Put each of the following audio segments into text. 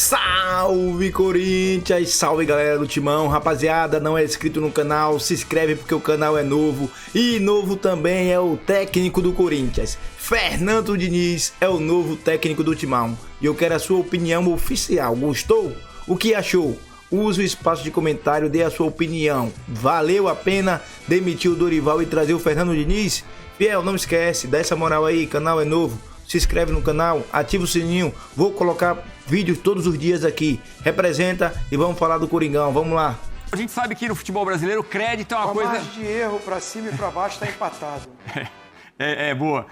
Salve Corinthians, salve galera do Timão, rapaziada, não é inscrito no canal, se inscreve porque o canal é novo e novo também é o técnico do Corinthians. Fernando Diniz é o novo técnico do Timão e eu quero a sua opinião oficial. Gostou? O que achou? Use o espaço de comentário, dê a sua opinião. Valeu a pena demitir o Dorival e trazer o Fernando Diniz? Fiel, não esquece, dá essa moral aí, canal é novo. Se inscreve no canal, ativa o sininho, vou colocar vídeos todos os dias aqui. Representa e vamos falar do Coringão, vamos lá. A gente sabe que no futebol brasileiro o crédito é uma coisa... A margem de erro pra cima e pra baixo tá empatado. Boa.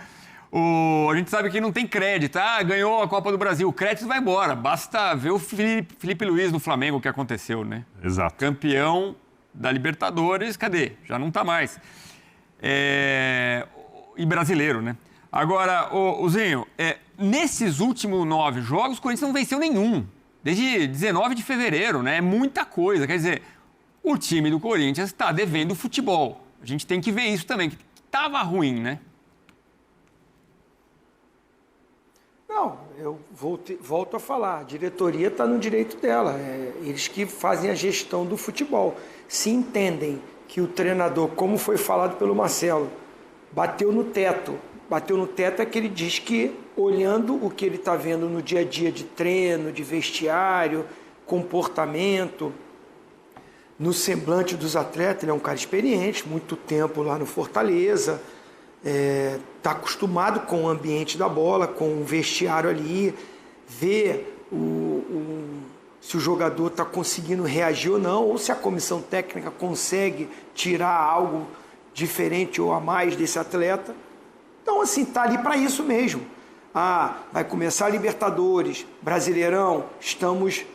A gente sabe que não tem crédito. Ganhou a Copa do Brasil, o crédito vai embora. Basta ver o Felipe Luiz no Flamengo, o que aconteceu, né? Exato. Campeão da Libertadores, cadê? Já não tá mais. E brasileiro, né? Agora, Zinho, nesses últimos 9 jogos, o Corinthians não venceu nenhum. Desde 19 de fevereiro, né? É muita coisa. Quer dizer, o time do Corinthians está devendo futebol. A gente tem que ver isso também, que estava ruim, né? Não, eu volto a falar. A diretoria está no direito dela. Eles que fazem a gestão do futebol. Se entendem que o treinador, como foi falado pelo Marcelo, bateu no teto. Bateu no teto é que ele diz que, olhando o que ele está vendo no dia a dia de treino, de vestiário, comportamento, no semblante dos atletas, ele é um cara experiente, muito tempo lá no Fortaleza, está acostumado com o ambiente da bola, com o vestiário ali, vê se o jogador está conseguindo reagir ou não, ou se a comissão técnica consegue tirar algo diferente ou a mais desse atleta. Então, assim, tá ali para isso mesmo. Vai começar a Libertadores, Brasileirão, estamos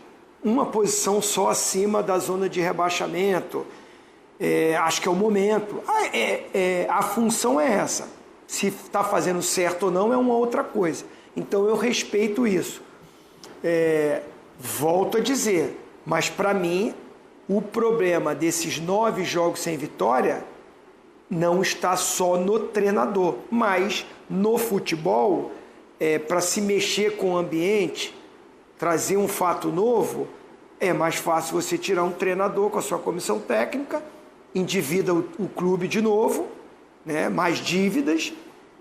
uma posição só acima da zona de rebaixamento. Acho que é o momento. A função é essa. Se está fazendo certo ou não é uma outra coisa. Então, eu respeito isso. Volto a dizer, mas para mim, o problema desses 9 jogos sem vitória não está só no treinador, mas no futebol, para se mexer com o ambiente, trazer um fato novo, é mais fácil você tirar um treinador com a sua comissão técnica, endivida o clube de novo, né, mais dívidas,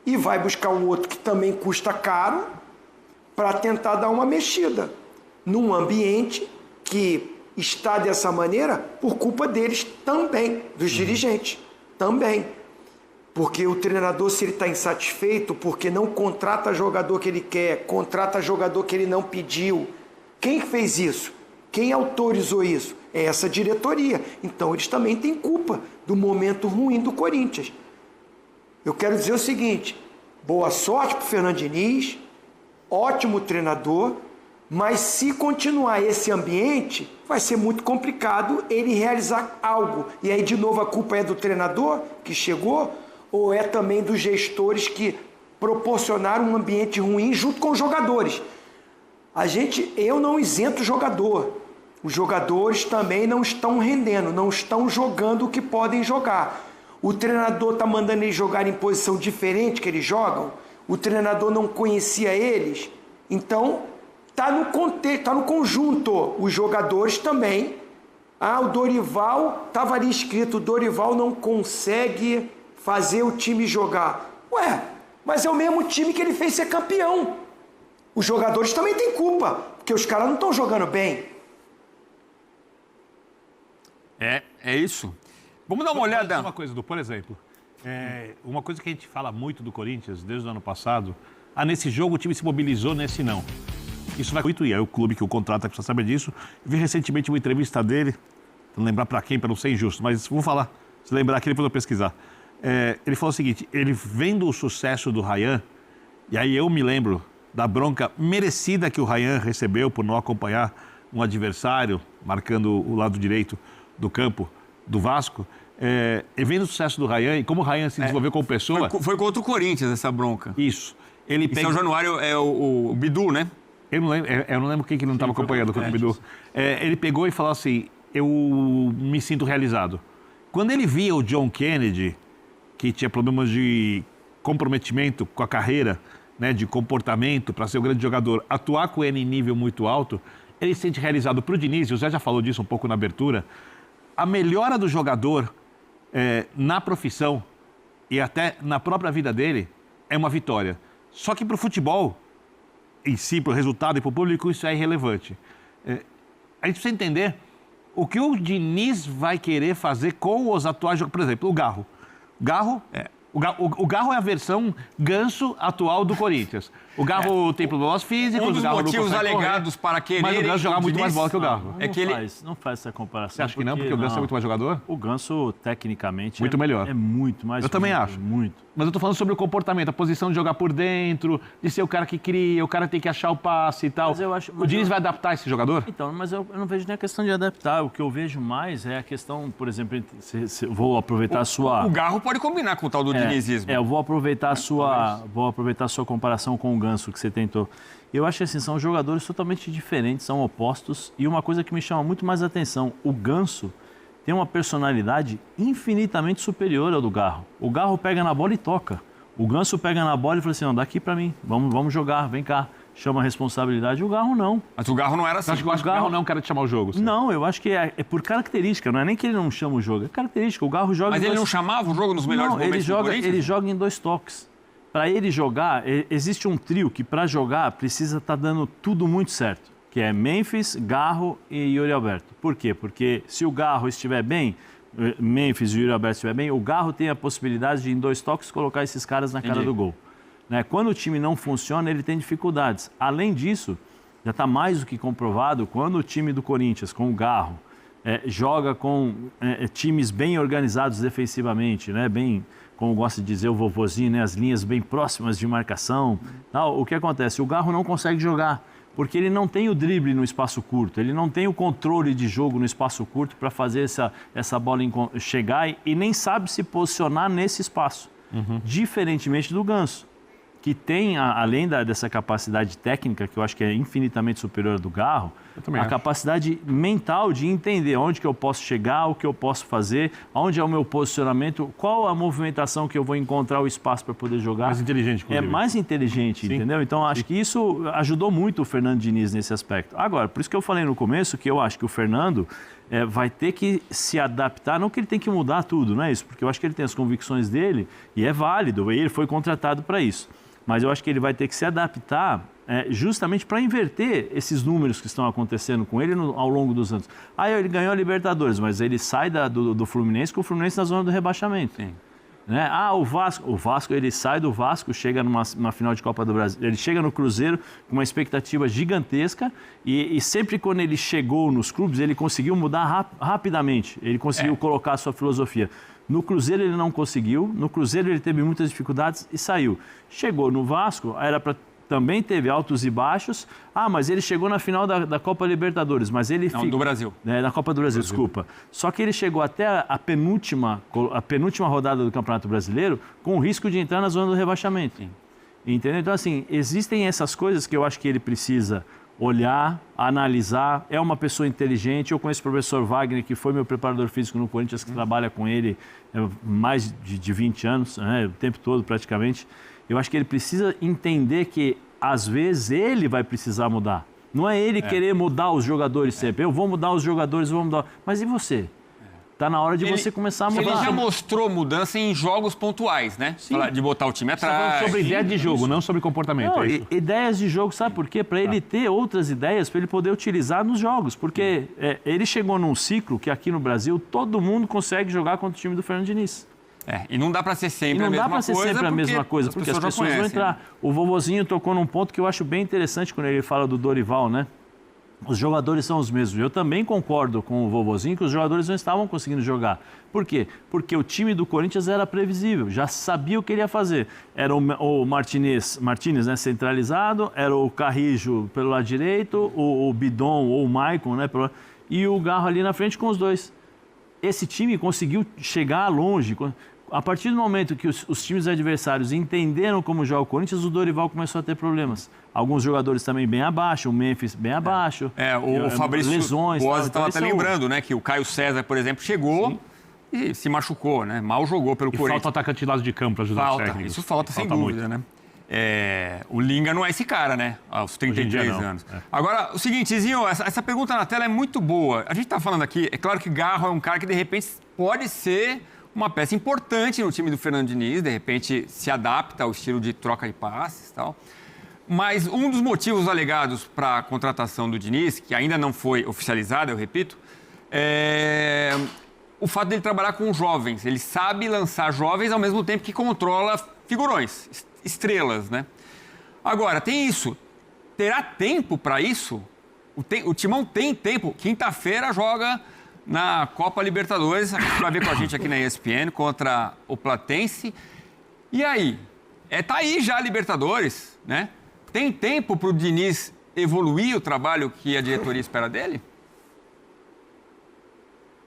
e vai buscar um outro que também custa caro para tentar dar uma mexida num ambiente que está dessa maneira por culpa deles também, dos dirigentes. Também, porque o treinador, se ele está insatisfeito, porque não contrata jogador que ele quer, contrata jogador que ele não pediu, quem fez isso? Quem autorizou isso? É essa diretoria. Então, eles também têm culpa do momento ruim do Corinthians. Eu quero dizer o seguinte, boa sorte para o Fernando Diniz, ótimo treinador, mas se continuar esse ambiente, vai ser muito complicado ele realizar algo. E aí, de novo, a culpa é do treinador que chegou ou é também dos gestores que proporcionaram um ambiente ruim junto com os jogadores? Eu não isento o jogador. Os jogadores também não estão rendendo, não estão jogando o que podem jogar. O treinador está mandando eles jogar em posição diferente que eles jogam. O treinador não conhecia eles. Então, está no contexto, está no conjunto. Os jogadores também. O Dorival, estava ali escrito, o Dorival não consegue fazer o time jogar. Mas é o mesmo time que ele fez ser campeão. Os jogadores também têm culpa, porque os caras não estão jogando bem. É isso. Vamos dar uma olhada. Uma coisa, por exemplo, uma coisa que a gente fala muito do Corinthians desde o ano passado, nesse jogo o time se mobilizou, nesse não. Isso vai muito, e é o clube que o contrata, precisa saber disso. Vi recentemente uma entrevista dele, não lembrar para quem, para não ser injusto, mas vou falar, se lembrar aqui, depois eu pesquisar. Ele falou o seguinte, ele vendo o sucesso do Ryan, e aí eu me lembro da bronca merecida que o Ryan recebeu por não acompanhar um adversário, marcando o lado direito do campo do Vasco, e vendo o sucesso do Ryan, e como o Ryan se desenvolveu como pessoa... Foi contra o Corinthians essa bronca. Isso. São Januário é o Bidu, né? Eu não lembro quem que não estava acompanhando contra o Bidu. Ele pegou e falou assim, eu me sinto realizado. Quando ele via o John Kennedy, que tinha problemas de comprometimento com a carreira, né, de comportamento, para ser um grande jogador, atuar com ele em nível muito alto, ele se sente realizado para o Diniz, e o Zé já falou disso um pouco na abertura, a melhora do jogador na profissão e até na própria vida dele é uma vitória. Só que para o futebol em si, para o resultado e para o público, isso é irrelevante. A gente precisa entender o que o Diniz vai querer fazer com os atuais jogadores. Por exemplo, o Garro. O Garro é a versão Ganso atual do Corinthians. O Garro tem problemas físicos. Um dos motivos alegados para querer... Mas o Ganso joga muito mais bola que o Garro. Não faz essa comparação. Você acha que não? Porque o Ganso é muito mais jogador? O Ganso, tecnicamente, muito melhor. É muito mais. Eu também acho. Muito. Mas eu tô falando sobre o comportamento, a posição de jogar por dentro, de ser o cara que cria, o cara tem que achar o passe e tal. O Diniz vai adaptar esse jogador? Então, mas eu não vejo nem a questão de adaptar. O que eu vejo mais é a questão, por exemplo, vou aproveitar a sua... O Garro pode combinar com o tal do dinizismo. Eu vou aproveitar a sua comparação com o Ganso que você tentou. Eu acho que assim, são jogadores totalmente diferentes, são opostos. E uma coisa que me chama muito mais a atenção, o Ganso tem uma personalidade infinitamente superior ao do Garro. O Garro pega na bola e toca. O Ganso pega na bola e fala assim, não, daqui pra mim, vamos jogar, vem cá. Chama a responsabilidade. O Garro não. Mas o Garro não era assim. Acho que o Garro não é um cara de chamar o jogo. Sim. Não, eu acho que é por característica, não é nem que ele não chama o jogo, é característica. O Garro joga... Mas ele não chamava o jogo nos melhores momentos do Corinthians? Ele joga em 2 toques. Para ele jogar, existe um trio que para jogar precisa estar dando tudo muito certo, que é Memphis, Garro e Yuri Alberto. Por quê? Porque se o Garro estiver bem, Memphis e o Yuri Alberto estiver bem, o Garro tem a possibilidade de, em 2 toques, colocar esses caras na cara do gol. Né? Quando o time não funciona, ele tem dificuldades. Além disso, já está mais do que comprovado, quando o time do Corinthians, com o Garro, joga com times bem organizados defensivamente, né? Bem, como gosta de dizer o vovozinho, né? As linhas bem próximas de marcação. Tal. O que acontece? O Garro não consegue jogar, porque ele não tem o drible no espaço curto, ele não tem o controle de jogo no espaço curto para fazer essa bola chegar e nem sabe se posicionar nesse espaço. Diferentemente do Ganso, que tem, além dessa capacidade técnica, que eu acho que é infinitamente superior do Garro, a capacidade mental de entender onde que eu posso chegar, o que eu posso fazer, onde é o meu posicionamento, qual a movimentação que eu vou encontrar o espaço para poder jogar. Mais inteligente, inclusive. É mais inteligente, sim. Entendeu? Então, acho que isso ajudou muito o Fernando Diniz nesse aspecto. Agora, por isso que eu falei no começo que eu acho que o Fernando vai ter que se adaptar, não que ele tem que mudar tudo, não é isso? Porque eu acho que ele tem as convicções dele e é válido, e ele foi contratado para isso. Mas eu acho que ele vai ter que se adaptar justamente para inverter esses números que estão acontecendo com ele ao longo dos anos. Ele ganhou a Libertadores, mas ele sai do Fluminense, com o Fluminense na zona do rebaixamento. Sim. Né? O Vasco, ele sai do Vasco, chega numa final de Copa do Brasil, ele chega no Cruzeiro com uma expectativa gigantesca e sempre quando ele chegou nos clubes, ele conseguiu mudar rapidamente, ele conseguiu colocar a sua filosofia. No Cruzeiro ele não conseguiu, no Cruzeiro ele teve muitas dificuldades e saiu. Chegou no Vasco, também teve altos e baixos. Mas ele chegou na final da Copa Libertadores, mas ele... do Brasil. Na Copa do Brasil, desculpa. Só que ele chegou até a penúltima rodada do Campeonato Brasileiro com o risco de entrar na zona do rebaixamento. Sim. Entendeu? Então, assim, existem essas coisas que eu acho que ele precisa olhar, analisar. É uma pessoa inteligente. Eu conheço o professor Wagner, que foi meu preparador físico no Corinthians, que trabalha com ele mais de 20 anos, né, o tempo todo praticamente. Eu acho que ele precisa entender que, às vezes, ele vai precisar mudar. Não é ele querer mudar os jogadores sempre. Eu vou mudar os jogadores, vou mudar. Mas e você? Está na hora de você começar a mudar. Ele já mostrou mudança em jogos pontuais, né? Sim. De botar o time atrás. Você está falando sobre ideia de jogo, não sobre comportamento. Não, ideias de jogo, sabe por quê? Para ele ter outras ideias, para ele poder utilizar nos jogos. Porque ele chegou num ciclo que aqui no Brasil todo mundo consegue jogar contra o time do Fernando Diniz. E não dá para ser sempre a mesma coisa. Não dá para ser sempre a mesma coisa, porque as pessoas vão entrar. Né? O vovozinho tocou num ponto que eu acho bem interessante quando ele fala do Dorival, né? Os jogadores são os mesmos. Eu também concordo com o vovozinho que os jogadores não estavam conseguindo jogar. Por quê? Porque o time do Corinthians era previsível, já sabia o que ele ia fazer. Era o Martinez, né, centralizado, era o Carrijo pelo lado direito, o Bidon ou o Maicon, né, e o Garro ali na frente com os dois. Esse time conseguiu chegar longe. A partir do momento que os times adversários entenderam como joga o Corinthians, o Dorival começou a ter problemas. Alguns jogadores também bem abaixo, o Memphis bem abaixo. O Fabrício Boas estava até lembrando, né, que o Caio César, por exemplo, chegou e se machucou, né? Mal jogou pelo Corinthians. Falta atacante de lado de campo para ajudar o técnico. Isso falta sem dúvida, né? O Linga não é esse cara, né? Aos 33 anos. Agora, o seguinte, Zinho, essa pergunta na tela é muito boa. A gente tá falando aqui, é claro que Garro é um cara que, de repente, pode ser uma peça importante no time do Fernando Diniz, de repente se adapta ao estilo de troca de passes e tal. Mas um dos motivos alegados para a contratação do Diniz, que ainda não foi oficializada, eu repito, é o fato dele trabalhar com jovens. Ele sabe lançar jovens ao mesmo tempo que controla figurões, estrelas, né? Agora, tem isso. Terá tempo para isso? O Timão tem tempo. Quinta-feira joga na Copa Libertadores, vai ver com a gente aqui na ESPN, contra o Platense. E aí? Tá aí já a Libertadores, né? Tem tempo para o Diniz evoluir o trabalho que a diretoria espera dele?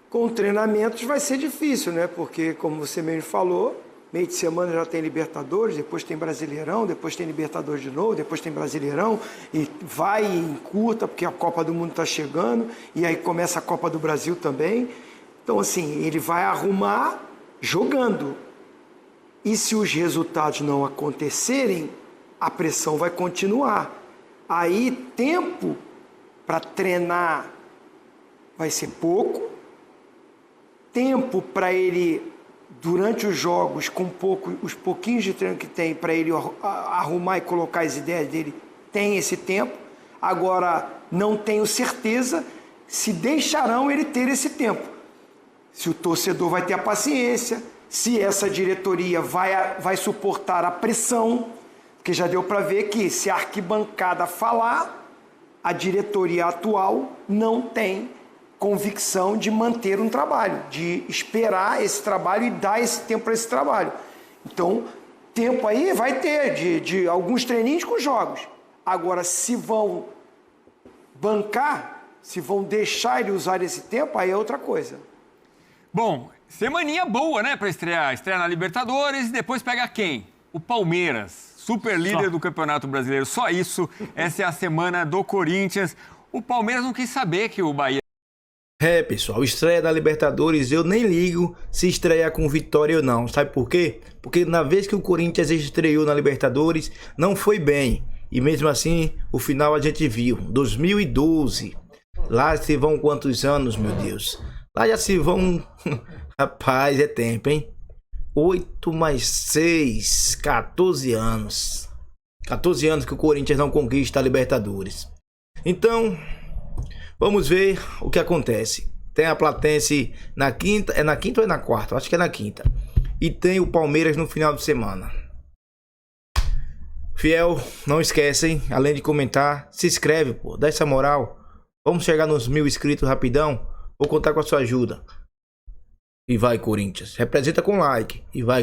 Com treinamentos vai ser difícil, né? Porque, como você mesmo falou, meio de semana já tem Libertadores, depois tem Brasileirão, depois tem Libertadores de novo, depois tem Brasileirão, e vai e encurta, porque a Copa do Mundo está chegando, e aí começa a Copa do Brasil também. Então, assim, ele vai arrumar jogando. E se os resultados não acontecerem, a pressão vai continuar. Aí, tempo para treinar vai ser pouco. Tempo para ele, durante os jogos, com os pouquinhos de treino que tem, para ele arrumar e colocar as ideias dele, tem esse tempo. Agora, não tenho certeza se deixarão ele ter esse tempo. Se o torcedor vai ter a paciência, se essa diretoria vai suportar a pressão, porque já deu para ver que se a arquibancada falar, a diretoria atual não tem convicção de manter um trabalho, de esperar esse trabalho e dar esse tempo para esse trabalho. Então, tempo aí vai ter de alguns treininhos com jogos. Agora, se vão bancar, se vão deixar ele usar esse tempo, aí é outra coisa. Bom, semaninha boa, né, para estrear. Estreia na Libertadores e depois pega quem? O Palmeiras, super líder do Campeonato Brasileiro. Só isso, essa é a semana do Corinthians. O Palmeiras não quis saber que o Bahia... Pessoal, estreia da Libertadores, eu nem ligo se estrear com vitória ou não. Sabe por quê? Porque na vez que o Corinthians estreou na Libertadores, não foi bem. E mesmo assim, o final a gente viu. 2012. Lá se vão quantos anos, meu Deus? Lá já se vão... Rapaz, é tempo, hein? 8 mais 6, 14 anos. 14 anos que o Corinthians não conquista a Libertadores. Então... vamos ver o que acontece. Tem a Platense na quinta. É na quinta ou é na quarta? Acho que é na quinta. E tem o Palmeiras no final de semana. Fiel, não esquecem, além de comentar, se inscreve, pô. Dá essa moral. Vamos chegar nos 1000 inscritos rapidão. Vou contar com a sua ajuda. E vai, Corinthians. Representa com like. E vai.